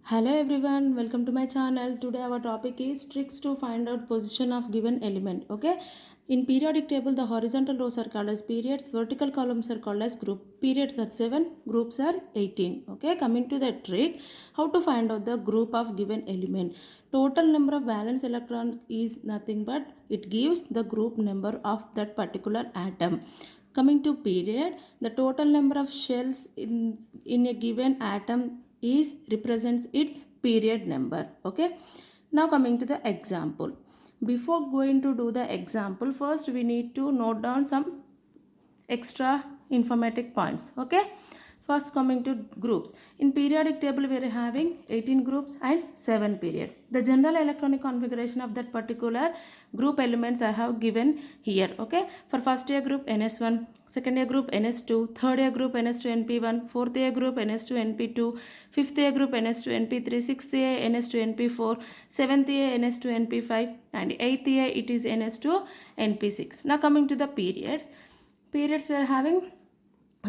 Hello everyone, welcome to my channel. Today our topic is tricks to find out position of given element. Okay, in periodic table the horizontal rows are called as periods, vertical columns are called as group. Periods are 7, groups are 18. Okay, coming to the trick, how to find out the group of given element. Total number of valence electron is nothing but it gives the group number of that particular atom. Coming to period, the total number of shells in a given atom is represents its period number. Okay, now coming to the example. Before going to do the example, first we need to note down some extra informative points. Okay, first coming to groups. In periodic table we are having 18 groups and 7 period. The general electronic configuration of that particular group elements I have given here. Okay, for first year group ns1, second year group ns2, third year group ns2 np1, fourth year group ns2 np2, fifth year group ns2 np3, sixth year ns2 np4, seventh year ns2 np5, and eighth year it is ns2 np6. Now coming to the periods we are having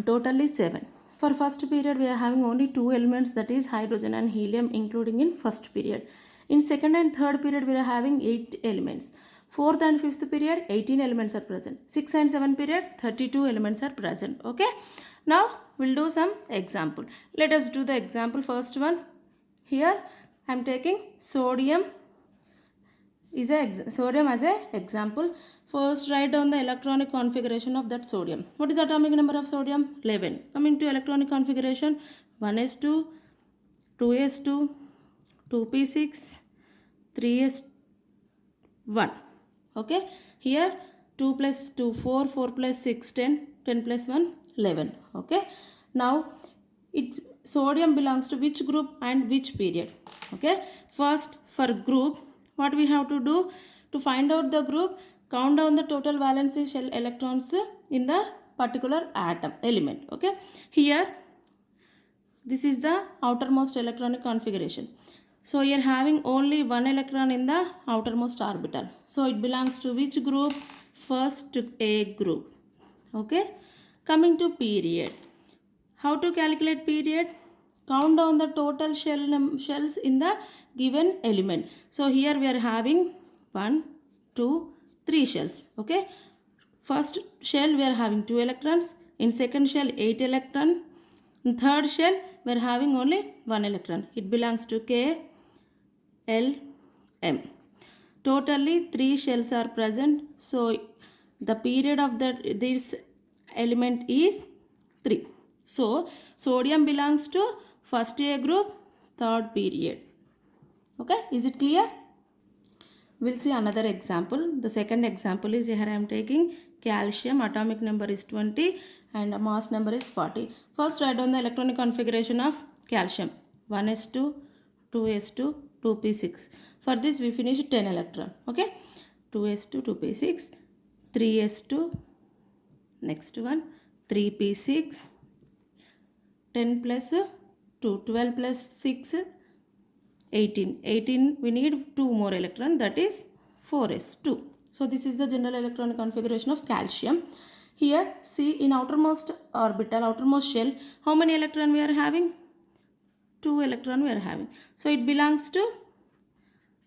totally 7. For first period we are having only two elements, that is hydrogen and helium, including in first period. In second and third period we are having 8 elements. Fourth and fifth period 18 elements are present. 6 and 7 period 32 elements are present. Okay, now we'll do some example. Let us do the example. First one, here I am taking sodium sodium as a example. First write down the electronic configuration of that sodium. What is the atomic number of sodium? 11. Coming to electronic configuration, 1s2, 2s2, 2p6, 3s1. Okay, here 2 plus 2 4, 4 plus 6 10, 10 plus 1 11. Okay, now it sodium belongs to which group and which period? Okay, first for group, what we have to do to find out the group, count down the total valency shell electrons in the particular atom element. Okay, here this is the outermost electronic configuration. So you are having only one electron in the outermost orbital, so it belongs to which group? First to A group. Okay, coming to period, how to calculate period? Count down the total shells in the given element. So here we are having 1 2 3 shells. Okay, first shell we are having 2 electrons, in second shell 8 electron, in third shell we are having only 1 electron. It belongs to K L M. Totally 3 shells are present, so the period of this element is 3. So sodium belongs to first A group, third period. Okay, is it clear? We'll see another example. The second example is here I am taking calcium. Atomic number is 20 and mass number is 40. First write down the electronic configuration of calcium. 1s2, 2s2, 2p6. For this we finish 10 electron. Okay, 2s2, 2p6, 3s2, next one 3p6, 10 plus 2, 12 plus 6, 18. 18 we need 2 more electron, that is 4s2. So this is the general electronic configuration of calcium. Here see, in outermost orbital, outermost shell, how many electron we are having? 2 electron we are having. So it belongs to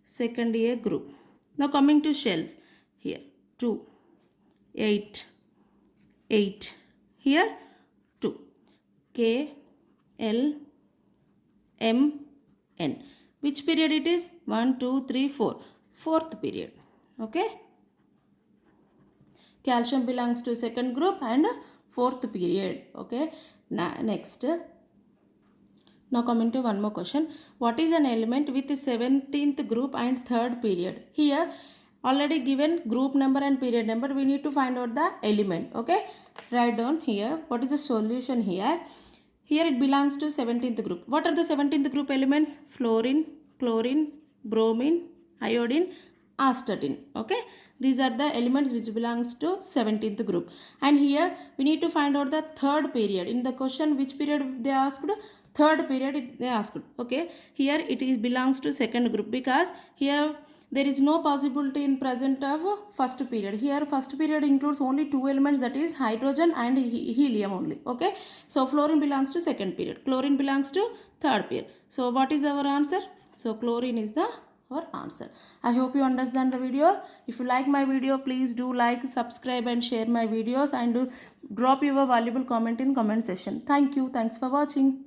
second A group. Now coming to shells, here 2, 8, 8, here 2, K L M N. Which period it is? 1 2 3 4, fourth period. Okay, calcium belongs to second group and fourth period. Okay, next, now coming to one more question. What is an element with 17th group and third period? Here already given group number and period number, we need to find out the element. Okay, write down here what is the solution here. Here it belongs to 17th group. What are the 17th group elements? Fluorine, chlorine, bromine, iodine, astatine. Okay, these are the elements which belongs to 17th group. And here we need to find out the third period. In the question, which period they asked? Third period they asked. Okay, here it is belongs to second group, because here there is no possibility in present of first period. Here first period includes only two elements, that is hydrogen and helium only. Okay, so fluorine belongs to second period, chlorine belongs to third period. So what is our answer? So chlorine is the our answer. I hope you understand the video. If you like my video, please do like, subscribe and share my videos, and drop your valuable comment in comment section. Thank you. Thanks for watching.